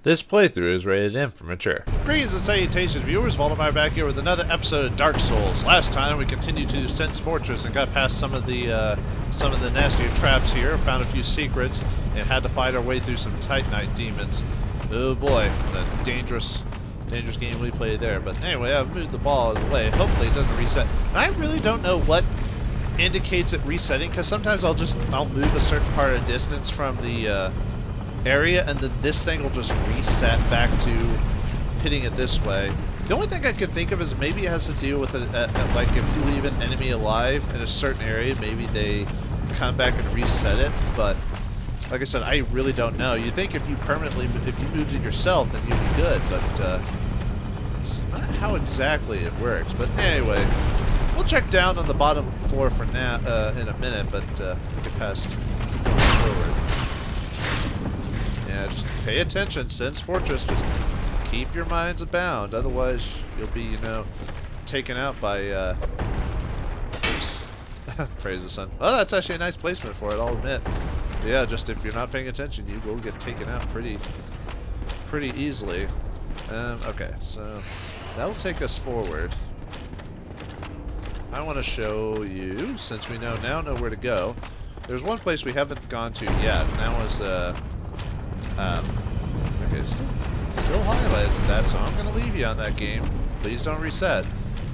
This playthrough is rated M for mature. Greetings and salutations, viewers. Vauldemare back here with another episode of Dark Souls. Last time we continued to Sens Fortress and got past some of the nastier traps here, found a few secrets, and had to fight our way through some Titanite demons. Oh boy, what a dangerous game we played there. But anyway, I've moved the ball out of the way. Hopefully it doesn't reset. And I really don't know what indicates it resetting, because sometimes I'll move a certain part of distance from the area, and then this thing will just reset back to hitting it this way. The only thing I could think of is maybe it has to do with like if you leave an enemy alive in a certain area, maybe they come back and reset it. But like I said, I really don't know. You think if you moved it yourself, then you'd be good, but it's not how exactly it works. But anyway, we'll check down on the bottom floor for now in a minute. But we can pass forward. Yeah, just pay attention. Sens Fortress, just keep your minds abound. Otherwise, you'll be, you know, taken out by, praise the sun. Well, that's actually a nice placement for it, I'll admit. Yeah, just if you're not paying attention, you will get taken out pretty easily. Okay, so that'll take us forward. I want to show you, since we now know where to go. There's one place we haven't gone to yet, and that was, okay, still highlighted to that, so I'm going to leave you on that game. Please don't reset.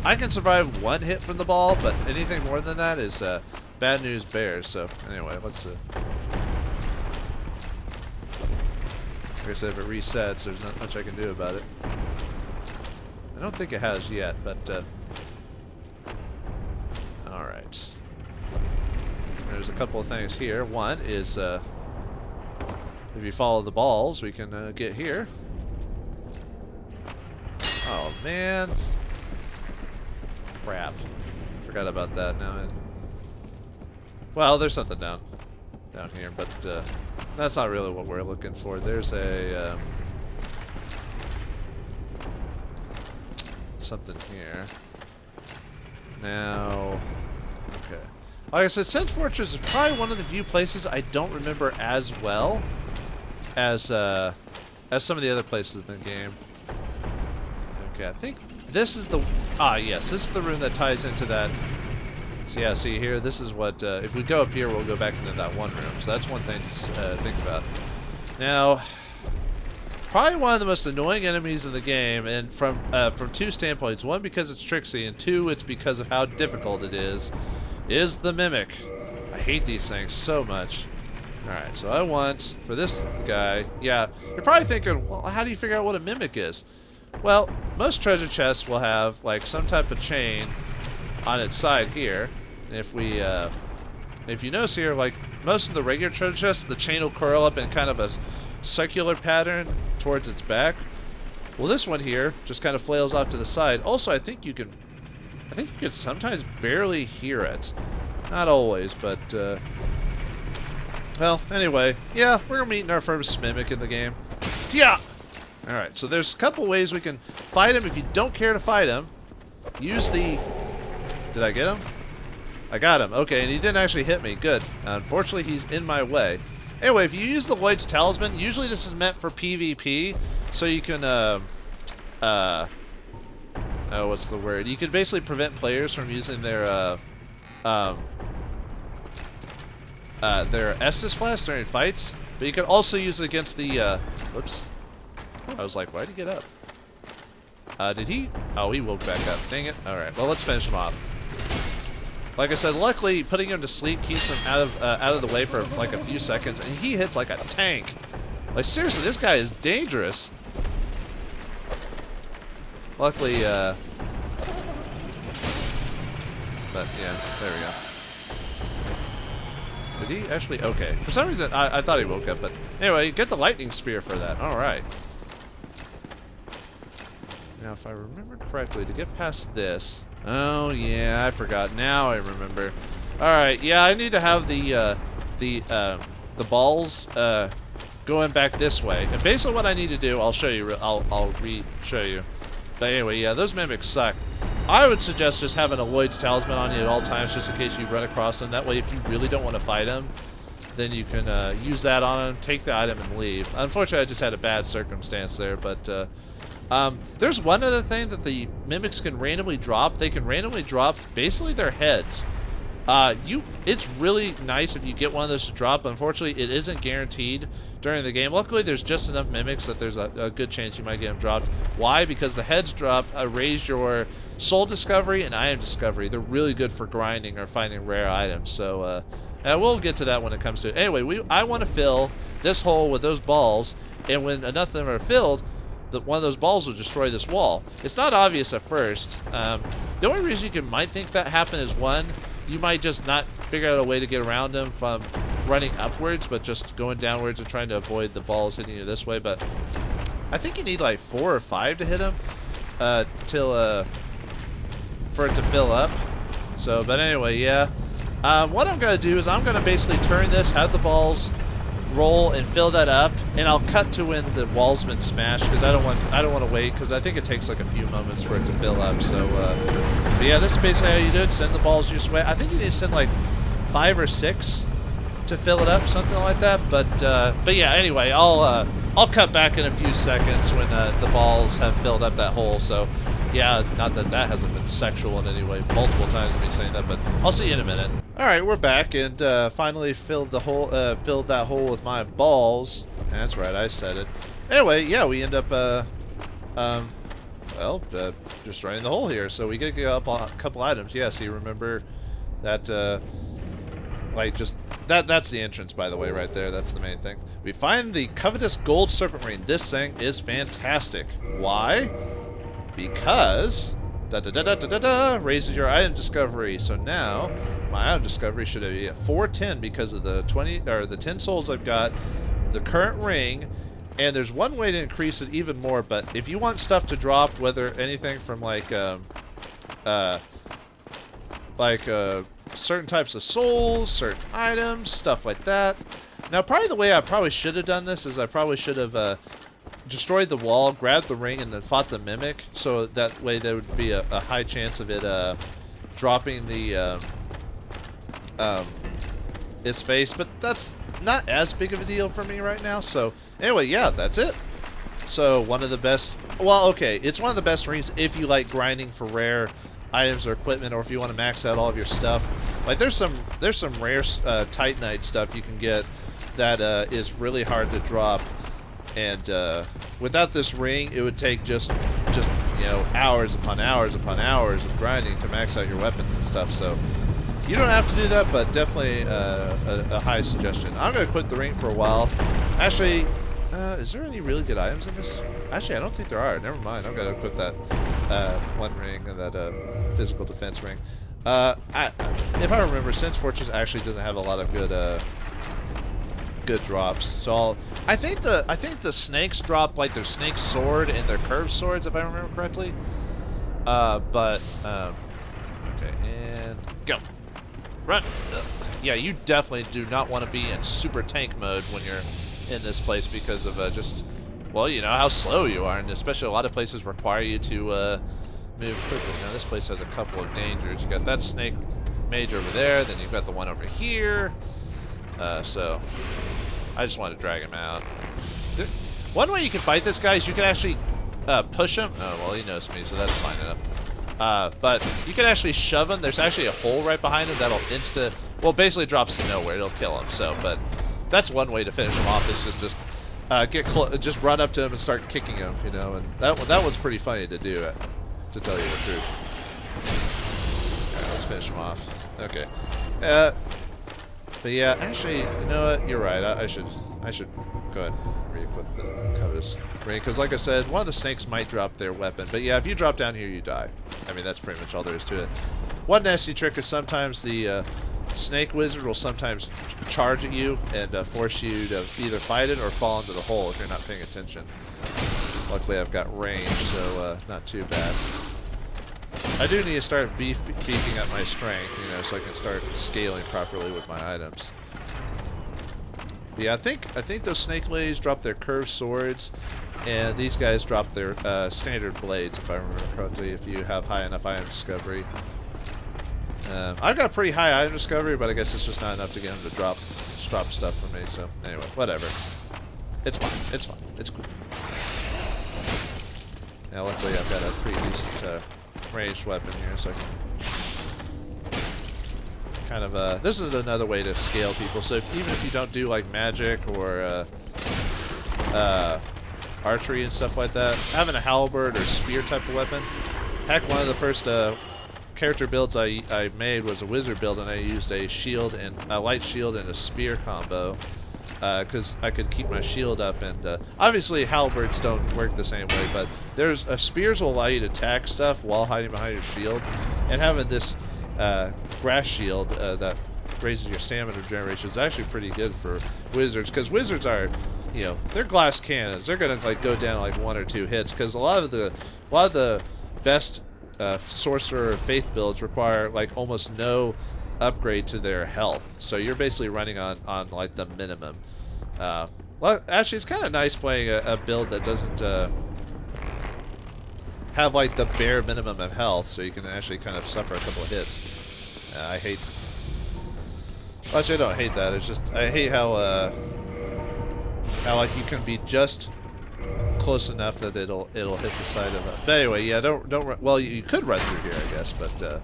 I can survive one hit from the ball, but anything more than that is bad news bears. So anyway, let's like I said, if it resets, there's not much I can do about it. I don't think it has yet, but alright. There's a couple of things here. One is if you follow the balls, we can get here. Oh, man. Crap. Forgot about that now. Well, there's something down here, but that's not really what we're looking for. There's a something here. Now, okay. Like I said, Sens Fortress is probably one of the few places I don't remember as well as some of the other places in the game. Okay, I think this is the yes, this is the room that ties into that. So yeah, see here, this is what if we go up here, we'll go back into that one room. So that's one thing to think about. Now, probably one of the most annoying enemies in the game, and from two standpoints. One, because it's tricksy, and two, it's because of how difficult it is the Mimic. I hate these things so much. Alright, so I want, for this guy, yeah, you're probably thinking, well, how do you figure out what a Mimic is? Well, most treasure chests will have, like, some type of chain on its side here. And if you notice here, like, most of the regular treasure chests, the chain will curl up in kind of a circular pattern towards its back. Well, this one here just kind of flails off to the side. Also, I think you can sometimes barely hear it. Not always, but, well, anyway, yeah, we're meeting our first Mimic in the game. Yeah! Alright, so there's a couple ways we can fight him. If you don't care to fight him, use the... Did I get him? I got him. Okay, and he didn't actually hit me. Good. Unfortunately, he's in my way. Anyway, if you use the Lloyd's Talisman, usually this is meant for PvP, so you can, oh, what's the word? You can basically prevent players from using their Estus Flask during fights, but you can also use it against the, whoops. I was like, why'd he get up? Did he? Oh, he woke back up. Dang it. Alright, well, let's finish him off. Like I said, luckily, putting him to sleep keeps him out of the way for, like, a few seconds, and he hits like a tank. Like, seriously, this guy is dangerous. Luckily, but, yeah, there we go. Did he actually? Okay. For some reason, I thought he woke up, but anyway, get the lightning spear for that. Alright. Now, if I remember correctly, to get past this... Oh, yeah, I forgot. Now I remember. Alright, yeah, I need to have the balls going back this way. And basically what I need to do, I'll show you, I'll re-show you. But anyway, yeah, those Mimics suck. I would suggest just having a Lloyd's Talisman on you at all times, just in case you run across them. That way, if you really don't want to fight them, then you can use that on them, take the item, and leave. Unfortunately, I just had a bad circumstance there, but there's one other thing that the mimics can randomly drop. They can randomly drop basically their heads. It's really nice if you get one of those to drop. Unfortunately, it isn't guaranteed during the game. Luckily, there's just enough mimics that there's a good chance you might get them dropped. Why? Because the heads drop raise your soul discovery and item discovery. They're really good for grinding or finding rare items. So we'll get to that when it comes to it. Anyway, I want to fill this hole with those balls, and when enough of them are filled, one of those balls will destroy this wall. It's not obvious at first. The only reason you might think that happened is, one, you might just not figure out a way to get around them from running upwards, but just going downwards and trying to avoid the balls hitting you this way. But I think you need like 4 or 5 to hit them for it to fill up. So, but anyway, yeah. What I'm gonna do is I'm gonna basically turn this, have the balls roll and fill that up, and I'll cut to when the wall's been smashed, because I don't want to wait, because I think it takes like a few moments for it to fill up. So but yeah, this is basically how you do it. Send the balls your way. I think you need to send like 5 or 6 to fill it up, something like that. But yeah, anyway, I'll cut back in a few seconds when the balls have filled up that hole. So yeah, not that that hasn't been sexual in any way multiple times of me saying that, but I'll see you in a minute. All right, we're back, and finally filled that hole with my balls. That's right, I said it. Anyway, yeah, we end up destroying the hole here. So we get up on a couple items. Yeah, so you remember that that's the entrance, by the way, right there. That's the main thing. We find the covetous gold serpent ring. This thing is fantastic. Why? Because raises your item discovery. So now my item discovery should be at 410 because of the 10 souls I've got, the current ring, and there's one way to increase it even more. But if you want stuff to drop, whether anything from certain types of souls, certain items, stuff like that. Now, probably the way I probably should have done this is I probably should have destroyed the wall, grabbed the ring, and then fought the mimic. So that way there would be a high chance of it dropping the its face. But that's not as big of a deal for me right now. So anyway, yeah, that's it. So one of the best. Well, okay, it's one of the best rings if you like grinding for rare items or equipment, or if you want to max out all of your stuff. Like there's some rare Titanite stuff you can get that is really hard to drop, and without this ring, it would take just hours upon hours upon hours of grinding to max out your weapons and stuff. So you don't have to do that, but definitely a high suggestion. I'm gonna quit the ring for a while. Actually, is there any really good items in this? Actually, I don't think there are. Never mind. I'm gonna quit that one ring and that physical defense ring. If I remember, Sens Fortress actually doesn't have a lot of good drops. So I think the snakes drop like their snake sword and their curved swords, if I remember correctly. Okay, and go. Run. Yeah, you definitely do not want to be in super tank mode when you're in this place because of well, you know how slow you are, and especially a lot of places require you to move quickly. Now this place has a couple of dangers. You got that snake mage over there, then you've got the one over here. So I just want to drag him out. One way you can fight this guy is you can actually push him. Oh well, he knows me, so that's fine enough. But you can actually shove him. There's actually a hole right behind him that'll basically drops to nowhere. It'll kill him. So, but that's one way to finish him off, is just run up to him and start kicking him, you know. And that one's pretty funny to do, to tell you the truth. Alright, let's finish him off. Okay. But yeah, actually, you know what? You're right. I should go ahead and re-equip the covetous ring, because like I said, one of the snakes might drop their weapon. But yeah, if you drop down here, you die. I mean, that's pretty much all there is to it. One nasty trick is sometimes the snake wizard will sometimes charge at you and force you to either fight it or fall into the hole if you're not paying attention. Luckily, I've got range, so not too bad. I do need to start beefing up my strength, you know, so I can start scaling properly with my items. But yeah, I think those snake ladies drop their curved swords, and these guys drop their standard blades, if I remember correctly, if you have high enough item discovery. I've got pretty high item discovery, but I guess it's just not enough to get them to drop just dropped stuff for me, so anyway, whatever. It's fine. It's fine. It's cool. Now, luckily, I've got a pretty decent ranged weapon here, so I can kind of, this is another way to scale people. So even if you don't do like magic or archery and stuff like that, having a halberd or spear type of weapon. Heck, one of the first character builds I made was a wizard build, and I used a shield and a light shield and a spear combo because I could keep my shield up. And obviously halberds don't work the same way, but there's spears will allow you to attack stuff while hiding behind your shield, and having this grass shield that raises your stamina regeneration is actually pretty good for wizards, because wizards are, you know, they're glass cannons. They're gonna like go down like 1 or 2 hits, because a lot of the best sorcerer faith builds require like almost no upgrade to their health. So you're basically running on like the minimum. Well, actually, it's kind of nice playing a build that doesn't have like the bare minimum of health, so you can actually kind of suffer a couple of hits. I hate. Well, actually, I don't hate that. It's just I hate how like you can be just close enough that it'll hit the side of it. But anyway, yeah, don't run. Well, you could run through here, I guess, but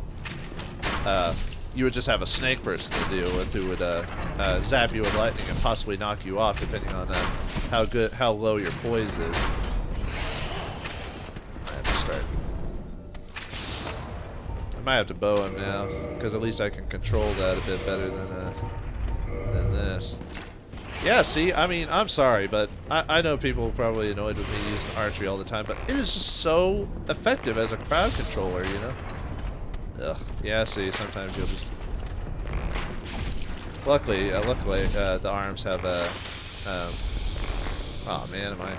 you would just have a snake person to deal with who would zap you with lightning and possibly knock you off, depending on how low your poise is. I have to start. I might have to bow him now, because at least I can control that a bit better than this. Yeah, see, I mean, I'm sorry, but I know people are probably annoyed with me using archery all the time, but it is just so effective as a crowd controller, you know? Ugh. Yeah, see, sometimes you'll just... Luckily, the arms have a... oh man, am I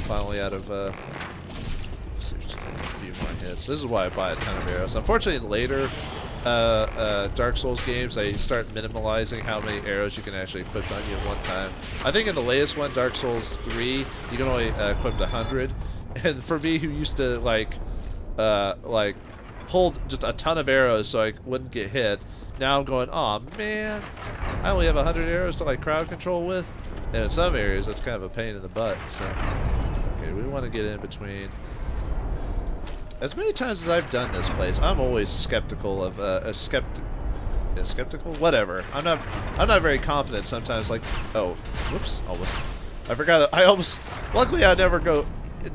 finally out of... a few more hits. This is why I buy a ton of arrows. Unfortunately, in later Dark Souls games, they start minimalizing how many arrows you can actually equip on you at one time. I think in the latest one, Dark Souls 3, you can only equip 100. And for me, who used to like hold just a ton of arrows so I wouldn't get hit, now I'm going, oh man, I only have 100 arrows to like crowd control with. And in some areas, that's kind of a pain in the butt. So, okay, we want to get in between. As many times as I've done this place, I'm always skeptical of skeptical? Whatever. I'm not very confident sometimes. Like, oh, whoops, almost. I forgot. Luckily, I never go.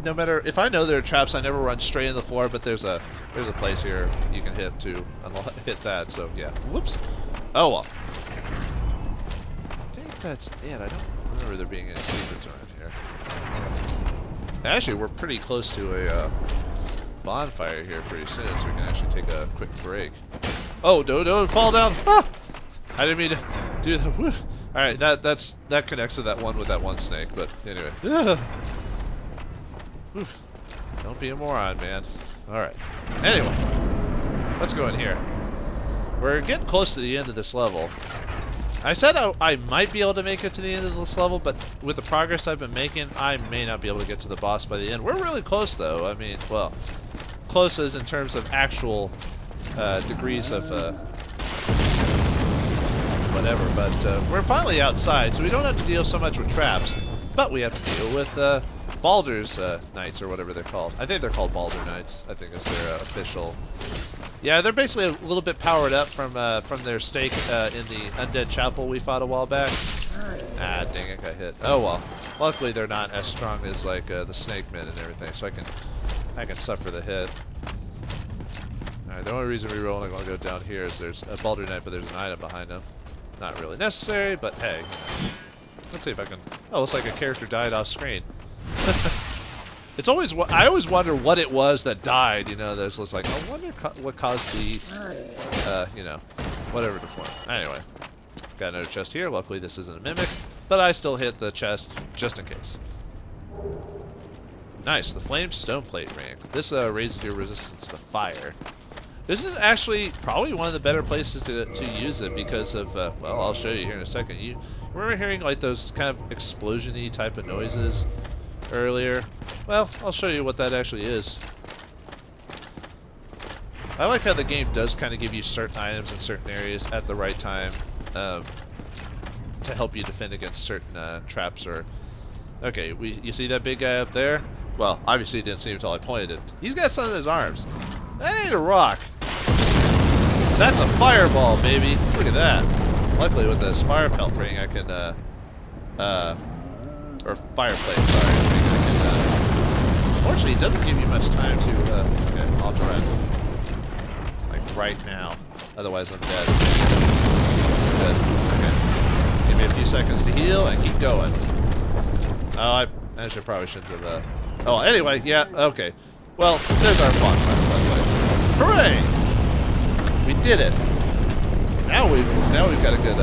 No matter if I know there are traps, I never run straight in the floor. But there's a place here you can hit to hit that. So yeah. Whoops. Oh well. I think that's it. I don't remember there being any secrets around here. Actually, we're pretty close to a bonfire here pretty soon, so we can actually take a quick break. Oh, don't fall down! Ah! I didn't mean to do that. All right, that connects to that one with that one snake. But anyway, don't be a moron, man. All right. Anyway, let's go in here. We're getting close to the end of this level. I said I might be able to make it to the end of this level, but with the progress I've been making, I may not be able to get to the boss by the end. We're really close, though. I mean, well, close as in terms of actual degrees of whatever, but we're finally outside, so we don't have to deal so much with traps, but we have to deal with Baldur's Knights, or whatever they're called. I think they're called Baldur Knights, I think is their official... Yeah, they're basically a little bit powered up from their stake in the Undead Chapel we fought a while back. Ah, dang it, got hit. Oh well. Luckily, they're not as strong as like the Snake Men and everything, so I can suffer the hit. All right, the only reason we're only going to go down here is there's a Baldur Knight, but there's an item behind him. Not really necessary, but hey, let's see if I can. Oh, looks like a character died off screen. It's always I always wonder what it was that died. You know, there's like I wonder what caused the you know, whatever to form. Anyway, got another chest here. Luckily, this isn't a mimic, but I still hit the chest just in case. Nice, the flame stone plate ring. This raises your resistance to fire. This is actually probably one of the better places to use it because of well, I'll show you here in a second. You remember hearing like those kind of explosion-y type of noises earlier? Well, I'll show you what that actually is. I like how the game does kind of give you certain items in certain areas at the right time to to help you defend against certain traps or... Okay, you see that big guy up there? Well, obviously it didn't see him until I pointed it. He's got something in his arms. That ain't a rock. That's a fireball, baby. Look at that. Luckily with this fire pelt ring I can, or fireplate, sorry. Unfortunately, it doesn't give you much time to, okay, I'll run. Like right now. Otherwise I'm dead. Good. Okay. Give me a few seconds to heal and keep going. Oh, I probably shouldn't have, oh, anyway, yeah, okay. Well, there's our bonfire, by the way. Hooray! We did it. Now we've got a good,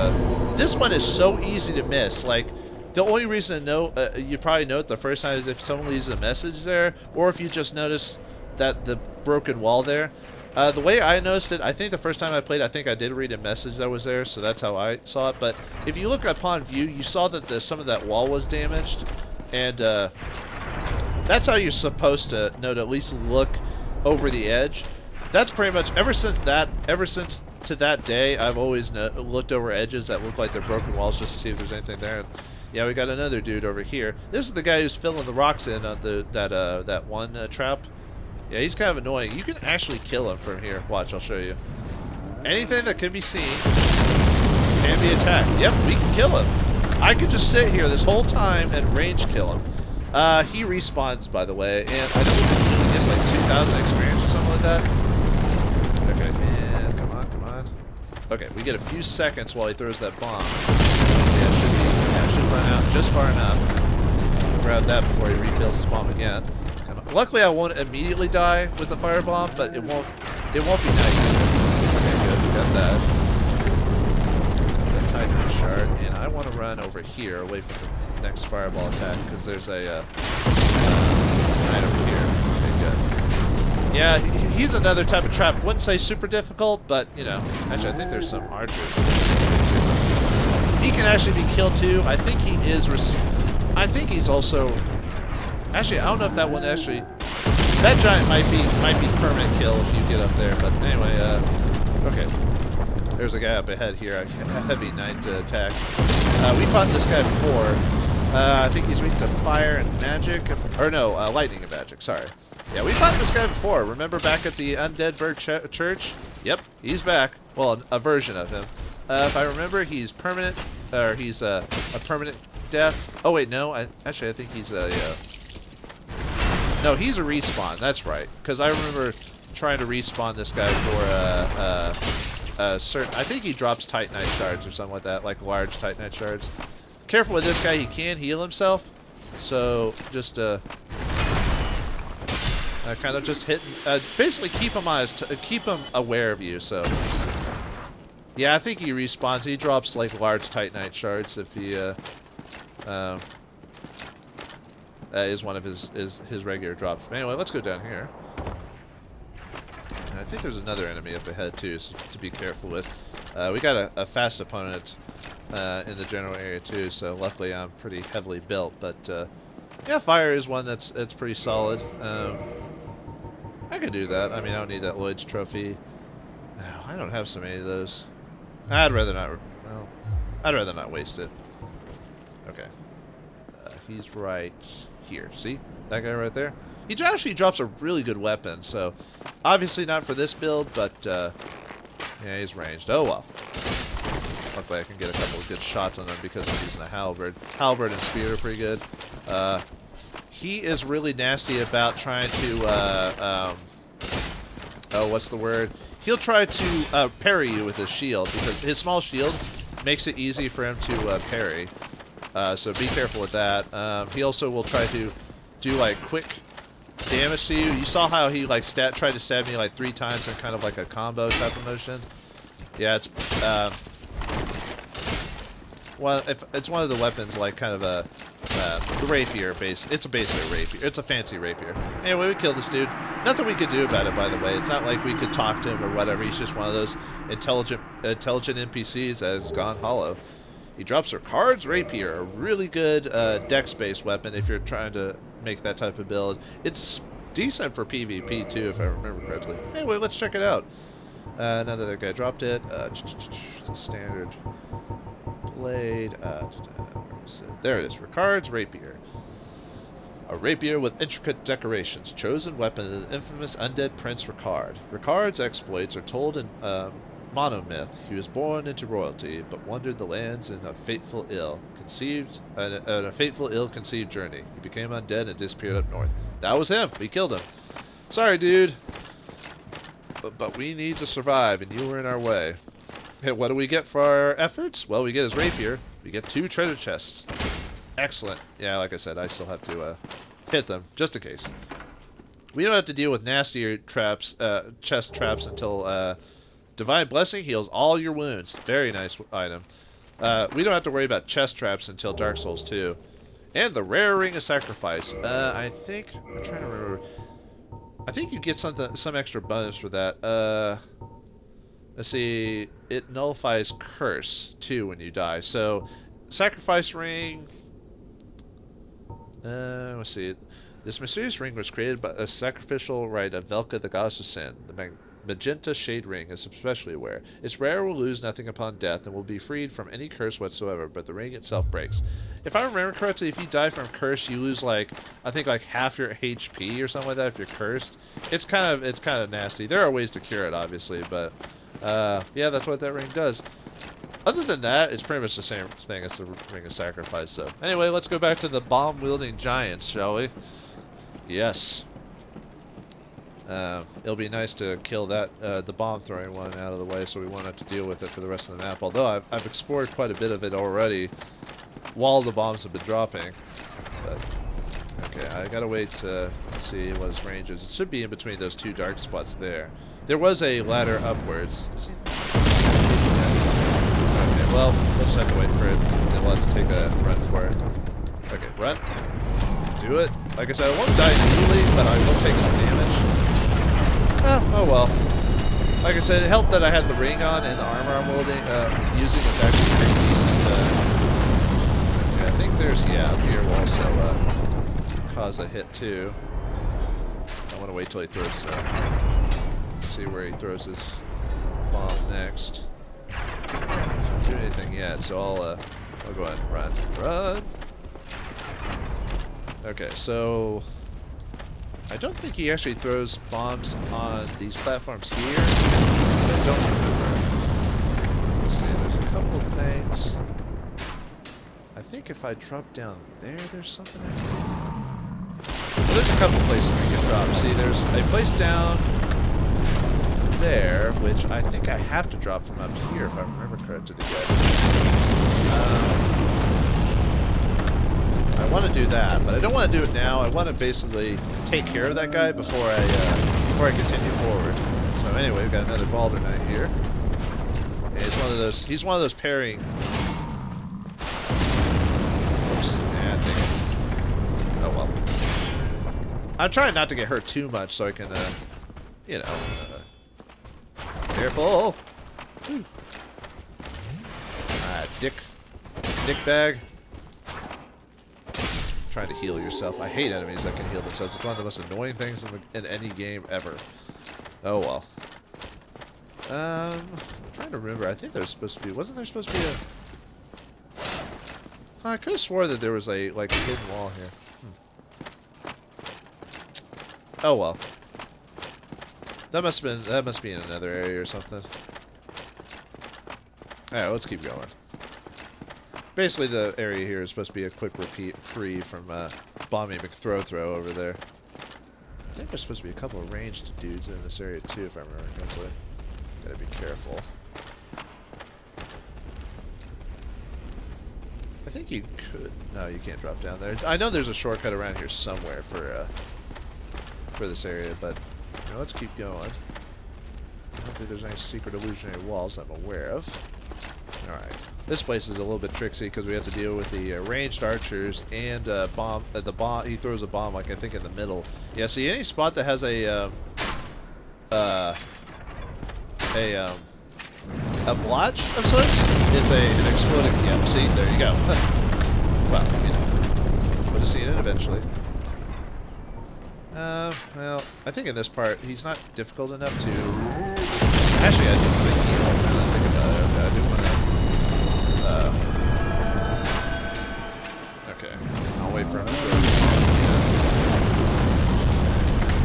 this one is so easy to miss. Like, the only reason to know, you probably note the first time is if someone leaves a message there, or if you just notice that the broken wall there. The way I noticed it, I think the first time I played, I think I did read a message that was there, so that's how I saw it. But if you look upon view, you saw that some of that wall was damaged, and that's how you're supposed to know to at least look over the edge. That's pretty much ever since to that day, I've always looked over edges that look like they're broken walls just to see if there's anything there. And yeah, we got another dude over here. This is the guy who's filling the rocks in on that one trap. Yeah, he's kind of annoying. You can actually kill him from here. Watch, I'll show you. Anything that can be seen can be attacked. Yep, we can kill him. I could just sit here this whole time and range kill him. He respawns, by the way, and I think he gets like 2,000 experience or something like that. Okay, and come on. Okay, we get a few seconds while he throws that bomb. Yeah, it should run out just far enough. Grab that before he refills his bomb again. Luckily, I won't immediately die with the firebomb, but it won't be nice. Okay, good. We got that. That Titan shard, and I want to run over here, away from the next fireball attack, because there's a knight over here. Okay, good. Yeah, he's another type of trap. Wouldn't say super difficult, but you know, actually, I think there's some archers. He can actually be killed too. I think he is. I think he's also. Actually, I don't know if that one actually... That giant might be permanent kill if you get up there, but anyway, okay. There's a guy up ahead here, a heavy knight attack. We fought this guy before. I think he's weak to fire and magic, or no, lightning and magic, sorry. Yeah, we fought this guy before. Remember back at the Undead Bird Church? Yep, he's back. Well, a version of him. If I remember, he's permanent, or he's a permanent death. Oh wait, no, I think he's a... No, he's a respawn. That's right. Because I remember trying to respawn this guy for a certain... I think he drops Titanite shards or something like that, like large Titanite shards. Careful with this guy. He can heal himself. So just kind of just hit. Basically, keep him aware of you. So yeah, I think he respawns. He drops like large Titanite shards if he is one of his regular drops. Anyway, let's go down here. And I think there's another enemy up ahead too, so to be careful with. We got a fast opponent in the general area too, so luckily I'm pretty heavily built. But yeah, fire is one that's pretty solid. I could do that. I mean, I don't need that Lloyd's trophy. Oh, I don't have so many of those. I'd rather not. Well, I'd rather not waste it. Okay. He's right here. See? That guy right there? He actually drops a really good weapon, so obviously not for this build, but yeah, he's ranged. Oh well. Luckily I can get a couple of good shots on him because I'm using a halberd. Halberd and spear are pretty good. He is really nasty about trying to, oh, what's the word? He'll try to parry you with his shield, because his small shield makes it easy for him to parry. So be careful with that. He also will try to do like quick damage to you. You saw how he like tried to stab me like 3 times in kind of like a combo type of motion. Yeah, it's well, if it's one of the weapons like kind of a the rapier base. It's basically a rapier. It's a fancy rapier. Anyway, we killed this dude. Nothing we could do about it, by the way. It's not like we could talk to him or whatever. He's just one of those intelligent NPCs that has gone hollow. He drops her cards rapier, a really good dex-based weapon if you're trying to make that type of build. It's decent for PvP too, if I remember correctly. Anyway, let's check it out. Another guy dropped it. It's a standard blade. Where is it? There it is. Ricard's rapier. A rapier with intricate decorations. Chosen weapon of the infamous undead Prince Ricard. Ricard's exploits are told in monomyth. He was born into royalty, but wandered the lands in a fateful ill-conceived journey. He became undead and disappeared up north. That was him. We killed him. Sorry, dude. But we need to survive, and you were in our way. Hey, what do we get for our efforts? Well, we get his rapier. We get 2 treasure chests. Excellent. Yeah, like I said, I still have to hit them, just in case. We don't have to deal with nastier traps, chest traps until Divine Blessing heals all your wounds. Very nice item. We don't have to worry about chest traps until Dark Souls 2. And the rare Ring of Sacrifice. I think... I'm trying to remember. I think you get some extra bonus for that. Let's see. It nullifies Curse, too, when you die. So, Sacrifice Ring... let's see. This mysterious ring was created by a sacrificial rite of Velka, the goddess of sin. The magenta shade ring is especially rare. Its rare will lose nothing upon death and will be freed from any curse whatsoever, but the ring itself breaks. If I remember correctly, if you die from curse, you lose I think half your HP or something like that if you're cursed. It's kind of nasty. There are ways to cure it, obviously, but yeah, that's what that ring does. Other than that, it's pretty much the same thing as the Ring of Sacrifice, so. Anyway, let's go back to the bomb-wielding giants, shall we? Yes. It'll be nice to kill that, the bomb-throwing one out of the way so we won't have to deal with it for the rest of the map. Although, I've explored quite a bit of it already while the bombs have been dropping. But, okay, I gotta wait to see what its range is. It should be in between those 2 dark spots there. There was a ladder upwards. Okay, well, we'll just have to wait for it, and we'll have to take a run for it. Okay, run. Do it. Like I said, I won't die immediately, but I will take some damage. Oh well. Like I said, it helped that I had the ring on, and the armor I'm using is actually pretty decent. Okay, I think there's, yeah, up here will also cause a hit too. I want to wait till he throws, let's see where he throws his bomb next. Doesn't do anything yet, so I'll go ahead and run. Run! Okay, so I don't think he actually throws bombs on these platforms here. I don't remember. Let's see, there's a couple of things. I think if I drop down there, there's something I can... Well, there's a couple places we can drop. See, there's a place down there, which I think I have to drop from up here if I remember correctly to get. I want to do that, but I don't want to do it now. I want to basically take care of that guy before I continue forward. So anyway, we've got another Vauldemare here. And he's one of those pairing. Oops, yeah, dang it. Oh well. I'm trying not to get hurt too much so I can, you know. Careful! Whew. Dick bag. Trying to heal yourself. I hate enemies that can heal themselves. It's one of the most annoying things in any game ever. Oh well. I'm trying to remember. I think there was supposed to be. Wasn't there supposed to be a? I could have swore that there was a hidden wall here. Oh well. That must be in another area or something. Alright, let's keep going. Basically, the area here is supposed to be a quick free from bombing McThrow over there. I think there's supposed to be a couple of ranged dudes in this area too, if I remember correctly. Gotta be careful. I think you could. No, you can't drop down there. I know there's a shortcut around here somewhere for this area, but you know, let's keep going. I don't think there's any secret illusionary walls that I'm aware of. Alright. This place is a little bit tricksy because we have to deal with the ranged archers and bomb. The bomb. He throws a bomb, I think, in the middle. Yeah. See, any spot that has a blotch of sorts is an exploding. Yeah. See, there you go. Well, you know, we'll just see it eventually. Well, I think in this part he's not difficult enough to. Actually, I do want to heal. Now that I think about it, I do want to from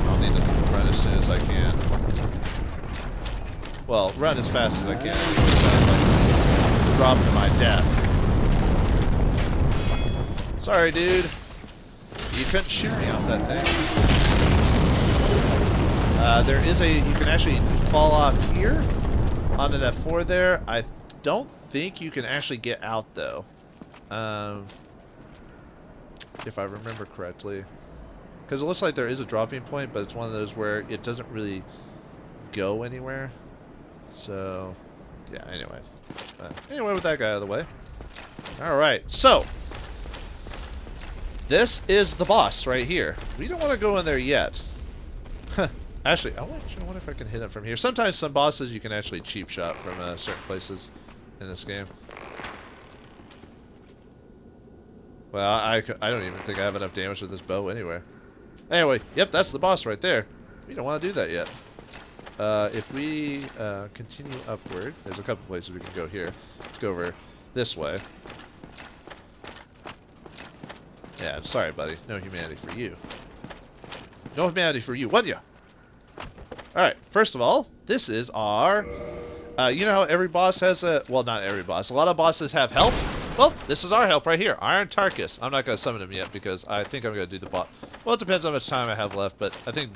I'll need to run as soon as I can. Well, run as fast as I can. Drop to my death. Sorry, dude. You couldn't shoot me off that thing. There is you can actually fall off here onto that floor there. I don't think you can actually get out, though. If I remember correctly. Because it looks like there is a dropping point, but it's one of those where it doesn't really go anywhere. So, yeah, anyway. Anyway, with that guy out of the way. Alright, so. This is the boss right here. We don't want to go in there yet. Actually, I wonder if I can hit him from here. Sometimes some bosses you can actually cheap shot from certain places in this game. Well, I don't even think I have enough damage with this bow anyway. Anyway, yep, that's the boss right there. We don't want to do that yet. If we continue upward, there's a couple places we can go here. Let's go over this way. Yeah, sorry, buddy. No humanity for you. No humanity for you, would ya? Alright, first of all, this is our... you know how every boss has a... Well, not every boss. A lot of bosses have health. Well, this is our help right here. Iron Tarkus. I'm not going to summon him yet because I think I'm going to do the boss. Well, it depends on how much time I have left, but I think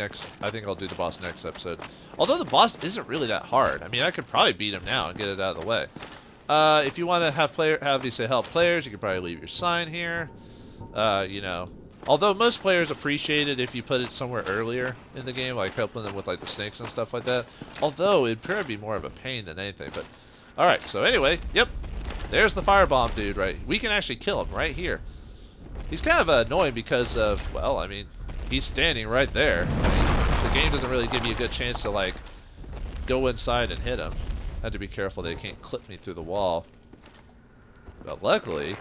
I'll do the boss next episode. Although the boss isn't really that hard. I mean, I could probably beat him now and get it out of the way. If you want to have these help players, you could probably leave your sign here. You know, although most players appreciate it if you put it somewhere earlier in the game, like helping them with like the snakes and stuff like that. Although it'd probably be more of a pain than anything. But all right, so anyway, yep, there's the firebomb dude. Right, we can actually kill him right here. He's kind of annoying because of, well, I mean, he's standing right there. I mean, the game doesn't really give you a good chance to like go inside and hit him. I have to be careful they can't clip me through the wall. But luckily.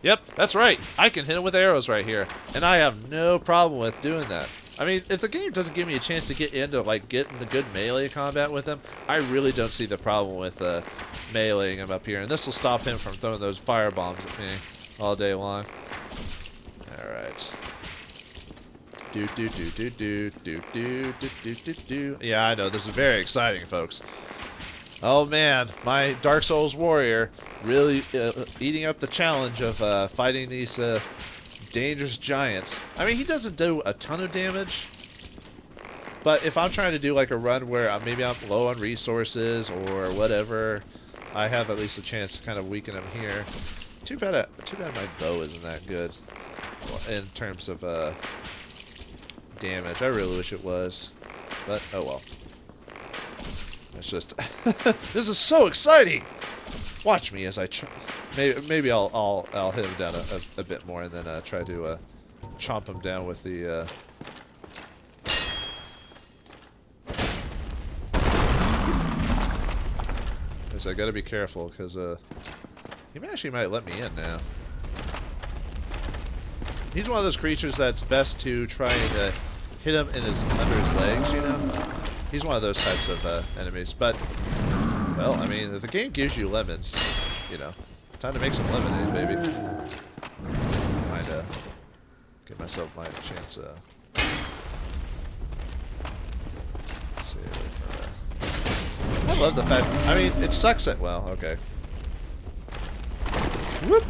Yep, that's right. I can hit him with arrows right here, and I have no problem with doing that. I mean, if the game doesn't give me a chance to get into like getting the good melee combat with him, I really don't see the problem with meleeing him up here, and this will stop him from throwing those fire bombs at me all day long. All right. Do do do do do do do do do do do. Yeah, I know this is very exciting, folks. Oh man, my Dark Souls warrior really eating up the challenge of fighting these dangerous giants. I mean, he doesn't do a ton of damage, but if I'm trying to do like a run where maybe I'm low on resources or whatever, I have at least a chance to kind of weaken him here. Too bad my bow isn't that good in terms of damage. I really wish it was, but oh well. It's just this is so exciting. Watch me as I try. Maybe I'll hit him down a bit more and then try to chomp him down with the. So I got to be careful because he actually might let me in now. He's one of those creatures that's best to try and hit him in under his legs, you know. He's one of those types of enemies, but, well, I mean, if the game gives you lemons, you know, time to make some lemonade, baby. Might give myself my chance, let's see, I love the fact, I mean, it sucks at, well, okay. Whoop!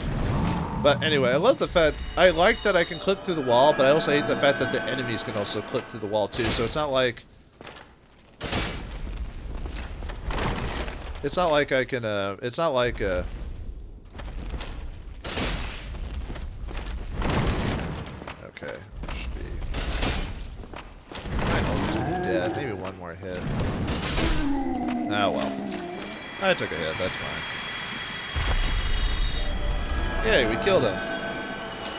But anyway, I love the fact, I like that I can clip through the wall, but I also hate the fact that the enemies can also clip through the wall too, so it's not like I can, it's not like, okay, should be, I almost be dead, maybe one more hit. Ah, well. I took a hit, that's fine. Yay, we killed him.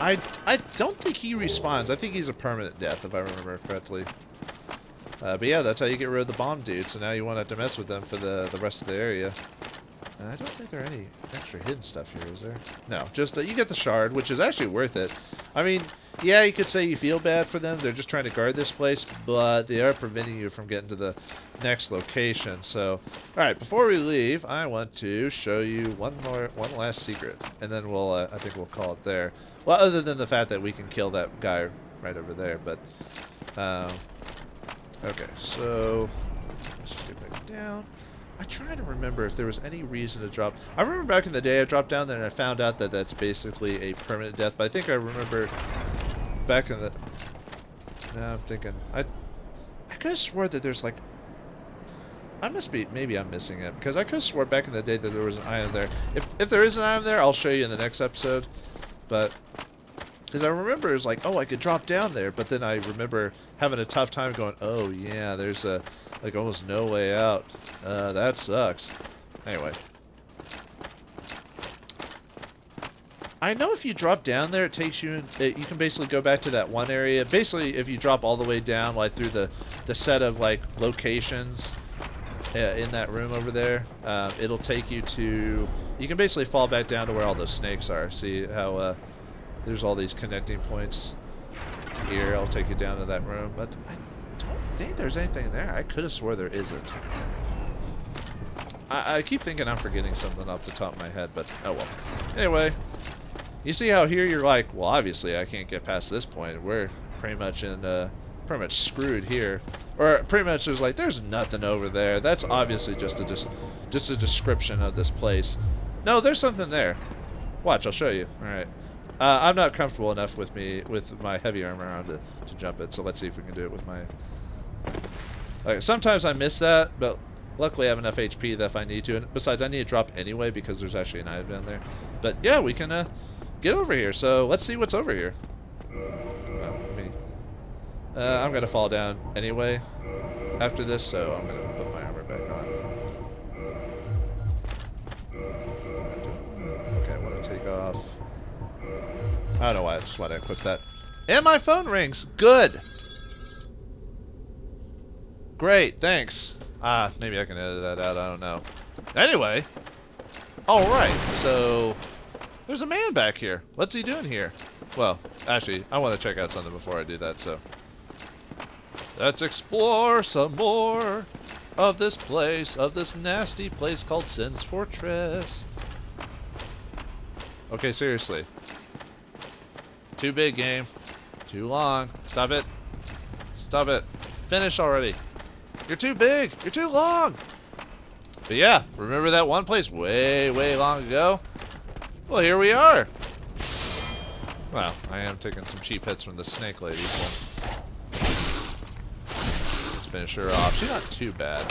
I don't think he respawns, I think he's a permanent death, if I remember correctly. But yeah, that's how you get rid of the bomb dude, so now you won't have to mess with them for the rest of the area. I don't think there are any extra hidden stuff here, is there? No, just you get the shard, which is actually worth it. I mean, yeah, you could say you feel bad for them. They're just trying to guard this place, but they are preventing you from getting to the next location. So, all right, before we leave, I want to show you one last secret, and then we'll, I think we'll call it there. Well, other than the fact that we can kill that guy right over there, but, okay, so let's just get back down. I try to remember if there was any reason to drop. I remember back in the day I dropped down there and I found out that that's basically a permanent death. But I think I remember back in the. Now I'm thinking I could have swore that there's like. Maybe I'm missing it because I could have swore back in the day that there was an item there. If there is an item there, I'll show you in the next episode. But because I remember it was like, oh, I could drop down there, but then I remember having a tough time going, oh yeah, there's a like almost no way out. That sucks. Anyway. I know if you drop down there, it takes you, you can basically go back to that one area. Basically, if you drop all the way down, like through the set of like locations in that room over there, it'll take you to, you can basically fall back down to where all those snakes are. See how there's all these connecting points here. I'll take you down to that room, but I don't think there's anything there. I could have swore there isn't. I keep thinking I'm forgetting something off the top of my head, but oh well. Anyway, you see how here you're like, well, obviously I can't get past this point. We're pretty much screwed here, or pretty much there's like there's nothing over there. That's obviously just a description of this place. No, there's something there. Watch, I'll show you. All right. I'm not comfortable enough with my heavy armor on to jump it, so let's see if we can do it with my. Okay, sometimes I miss that, but luckily I have enough HP that if I need to. And besides, I need to drop anyway because there's actually an item down there. But yeah, we can get over here. So let's see what's over here. I'm gonna fall down anyway after this, so I'm gonna put my armor back on. Okay, I want to take off. I don't know why I just want to equip that. And my phone rings. Good. Great, thanks. Maybe I can edit that out. I don't know. Anyway. Alright, so there's a man back here. What's he doing here? Well, actually, I want to check out something before I do that, so. Let's explore some more of this place, of this nasty place called Sens Fortress. Okay, seriously. Too big, game. Too long. Stop it. Stop it. Finish already. You're too big. You're too long. But yeah, remember that one place way, way long ago? Well, here we are. Well, I am taking some cheap hits from the snake lady. Let's finish her off. She's not too bad.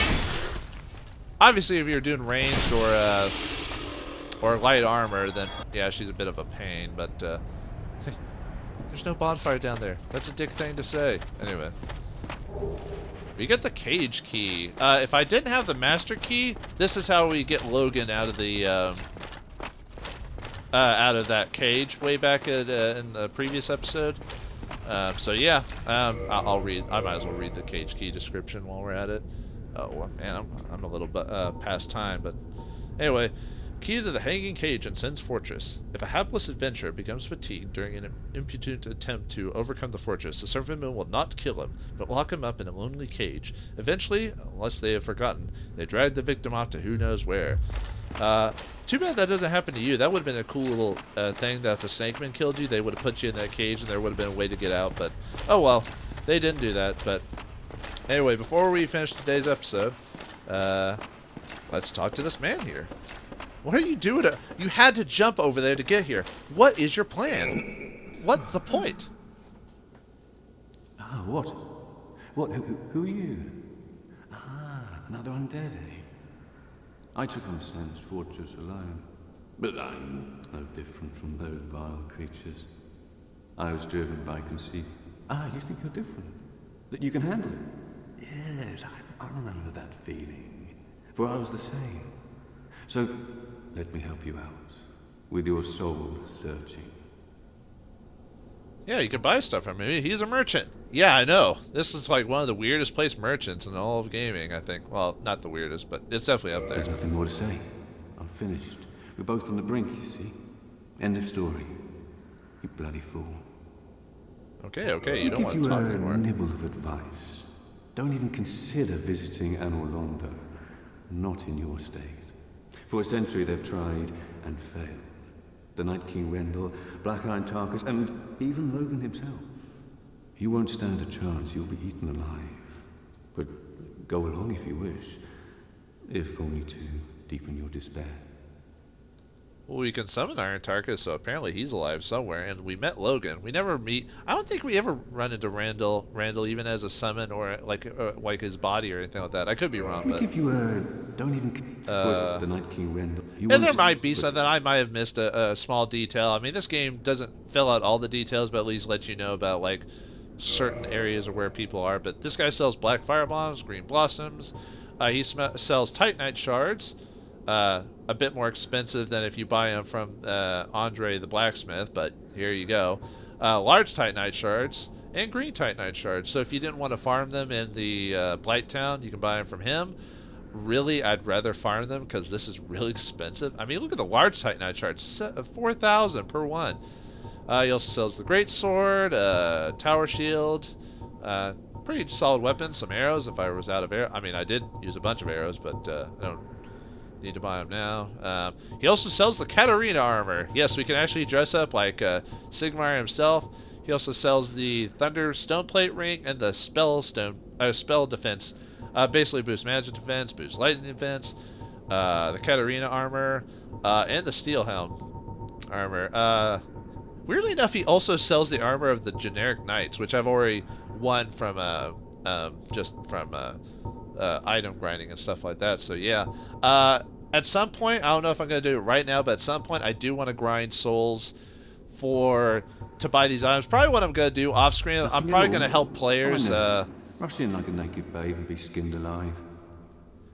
Obviously, if you're doing ranged or light armor, then yeah, she's a bit of a pain. But there's no bonfire down there. That's a dick thing to say. Anyway. We get the cage key. If I didn't have the master key, this is how we get Logan out of the out of that cage way back in the previous episode. So yeah, I'll read. I might as well read the cage key description while we're at it. Oh well, man, I'm a little past time, but anyway. Key to the hanging cage in Sens Fortress. If a hapless adventurer becomes fatigued during an impudent attempt to overcome the fortress, the servantmen will not kill him, but lock him up in a lonely cage. Eventually, unless they have forgotten, they drag the victim off to who knows where. Too bad that doesn't happen to you. That would have been a cool little thing that if a snakeman killed you, they would have put you in that cage and there would have been a way to get out, but oh well. They didn't do that, but anyway, before we finish today's episode, let's talk to this man here. What are you doing? You had to jump over there to get here. What is your plan? What's the point? Ah, what? What? Who are you? Ah, another undead, eh? I took on Sens Fortress alone. But I'm no different from those vile creatures. I was driven by conceit. Ah, you think you're different? That you can handle it? Yes, I remember that feeling. For I was the same. So, let me help you out, with your soul searching. Yeah, you can buy stuff from him. He's a merchant. Yeah, I know. This is like one of the weirdest place merchants in all of gaming, I think. Well, not the weirdest, but it's definitely up there. There's nothing more to say. I'm finished. We're both on the brink, you see. End of story. You bloody fool. Okay, okay, you don't want to give talk you anymore. a nibble of advice. Don't even consider visiting Anor Londo. Not in your state. For a century they've tried and failed. The Night King Rendell, Black Iron Tarkus, and even Logan himself. You won't stand a chance, you'll be eaten alive. But go along if you wish, if only to deepen your despair. Well, we can summon Iron Tarkus, so apparently he's alive somewhere, and we met Logan. We never meet... I don't think we ever run into Randall even as a summon, or like his body or anything like that. I could be wrong, but... If you don't even... the Night King Rendell... And there might be something I might have missed, a small detail. I mean, this game doesn't fill out all the details, but at least let you know about, like, certain areas of where people are. But this guy sells black firebombs, green blossoms. He sells Titanite shards. A bit more expensive than if you buy them from Andre the blacksmith, but here you go. Large Titanite shards and green Titanite shards. So if you didn't want to farm them in the Blight Town, you can buy them from him. Really, I'd rather farm them because this is really expensive. I mean, look at the large Titanite shards, 4,000 per one. He also sells the great sword, tower shield, pretty solid weapons, some arrows if I was out of arrows. I mean, I did use a bunch of arrows, but I don't need to buy them now. He also sells the Katarina armor. Yes, we can actually dress up like Sigmar himself. He also sells the Thunder Stoneplate ring and the Spell defense. Basically boosts magic defense, boosts lightning defense, the Katarina armor, and the Steel Helm armor. Weirdly enough, he also sells the armor of the generic knights, which I've already won from just from item grinding and stuff like that. So yeah, at some point, I don't know if I'm gonna do it right now, but at some point I do want to grind souls to buy these items. Probably what I'm gonna do off screen. I'm probably gonna help players. Rush in like a naked babe and be skinned alive.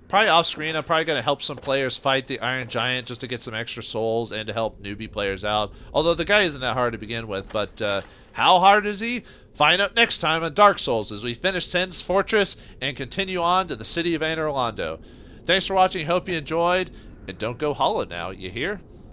Probably off screen, I'm probably gonna help some players fight the Iron Giant just to get some extra souls and to help newbie players out. Although the guy isn't that hard to begin with, but how hard is he? Find out next time on Dark Souls as we finish Sens Fortress and continue on to the city of Anor Londo. Thanks for watching, hope you enjoyed, and don't go hollow now, you hear?